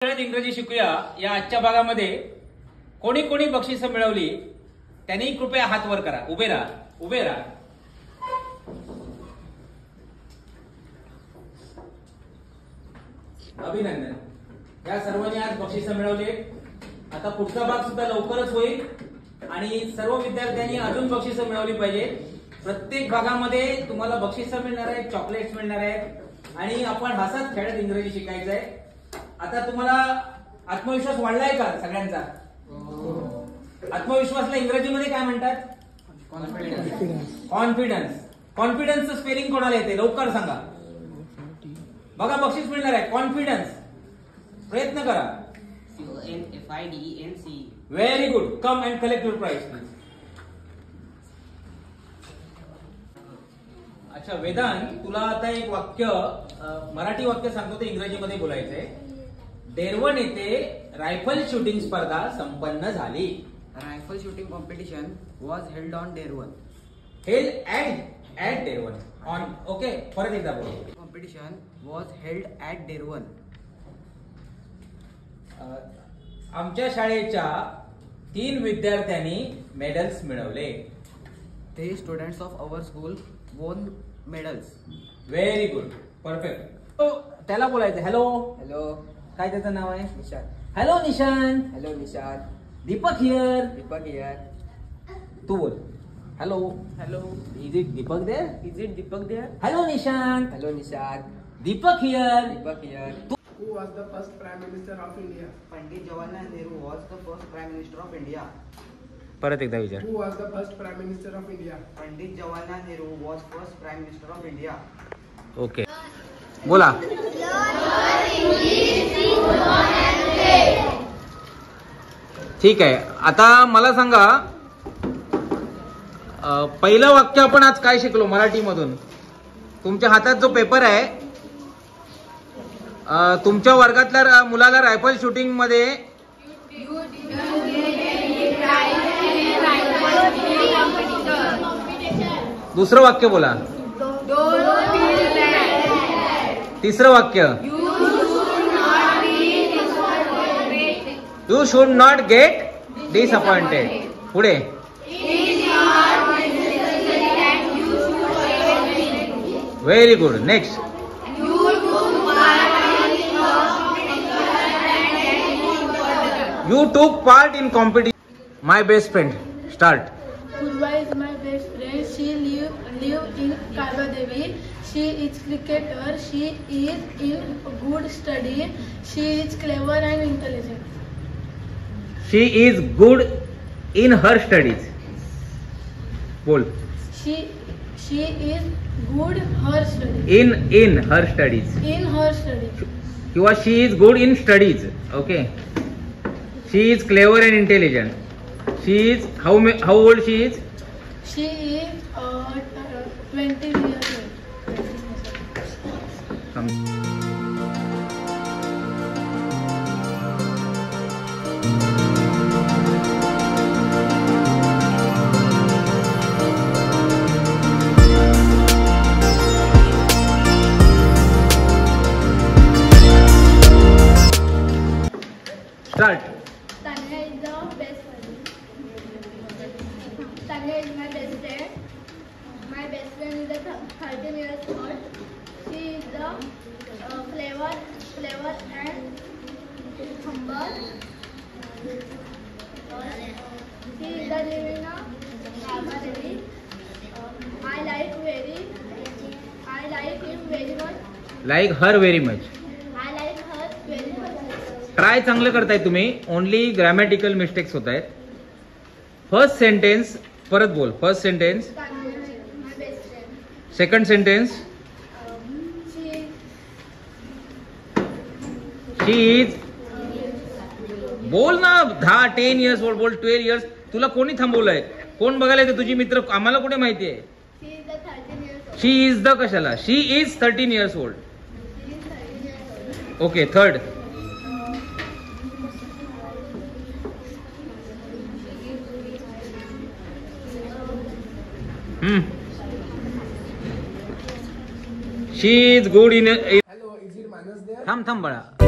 इंग्रजी शिकूया या आजच्या भागामध्ये कोणी कोणी बक्षिसं मिळवली त्यांनी कृपया हात वर करा. उभे राहा. अभिनंदन. या सर्वांनी आज बक्षिसं मिळवले. आता पुढचा भाग सुद्धा लवकरच होईल आणि सर्व विद्यार्थ्यांनी अजून बक्षिसं मिळवली पाहिजे. प्रत्येक भागामध्ये तुम्हाला बक्षिसं मिळणार आहेत, चॉकलेट्स मिळणार आहेत आणि आपण हसत खेळत इंग्रजी शिकायचं आहे. आता तुम्हाला आत्मविश्वास वाढलाय का सगळ्यांचा? आत्मविश्वासला इंग्रजीमध्ये काय म्हणतात? कॉन्फिडन्स. कॉन्फिडन्सचं स्पेलिंग कोणाला येते? लवकर सांगा. बघा बक्षीस मिळणार आहे. कॉन्फिडन्स. प्रयत्न करा. CONFIDENC. Very good. Come and collect your prize please. अच्छा वेदांत, तुला आता एक वाक्य मराठी वाक्य सांगतो ते इंग्रजीमध्ये बोलायचंय. डेरवन येथे रायफल शूटिंग स्पर्धा संपन्न झाली. Rifle shooting competition was held on day 1. Held at day 1. On. Okay. परत एकदा बोल. Competition was held at day 1. आमच्या शाळेच्या 3 विद्यार्थ्यांनी मेडल्स मिळवले. 3 students of our school won medals. Very good. Perfect. त्याला बोलायचं हॅलो. Hello. काय त्याचं नाव आहे? Nishan. Hello Nishant. Hello Nishan. Deepak here. Deepak here. तू बोल. Hello. Hello. Is it Deepak there? Is it Deepak there? Hello Nishant. Hello Nishan. Deepak here. Deepak here. Who was the first Prime Minister of India? Pandit Jawaharlal Nehru was the first Prime Minister of India. परत एकदा विचार. Who was the first Prime Minister of India? Pandit Jawaharlal Nehru was first Prime Minister of India. Okay. बोला. ठीक आहे. आता मला सांगा पहिलं वाक्य आपण आज काय शिकलो मराठीमधून? तुमच्या हातात जो पेपर आहे, तुमच्या वर्गातल्या मुलाला रायफल शूटिंग मध्ये दुसरं वाक्य बोला. तिसरं वाक्य you should not get disappointed. पुढे very good. Next you took part in competition. My best friend. Start. Purva is my best friend. She live in Karvadevi. She is cricketer. She is in good study. She is clever and intelligent. She is good in her studies. बोल. She is good her study. In her studies In her study. किंवा she is good in studies. Okay. She is clever and intelligent. She is how old she is? She is 20 years old. Start. Tanya is the best friend. Tanya is my best friend. My best friend is 13 years old. She is the clever and humble. She is the living a Karvadevi. I like him very much. Like her very much. I like her very much. Try चांगलं करताय तुम्ही. Only grammatical mistakes होत आहेत. First sentence परत बोल. First sentence. Tanya is my best friend. Second sentence. She is. बोल ना. 10 years old बोल. 12 इयर्स. तुला कोणी थांबवलंय? कोण बघायला येते? तुझी मित्र. आम्हाला कुठे माहिती आहे? She is the 13 years old. She is the कशाला? She is 13 years old. She is 13 years old. Okay. Third. She is good in. Hello, is it Manas there? थांब बाळा.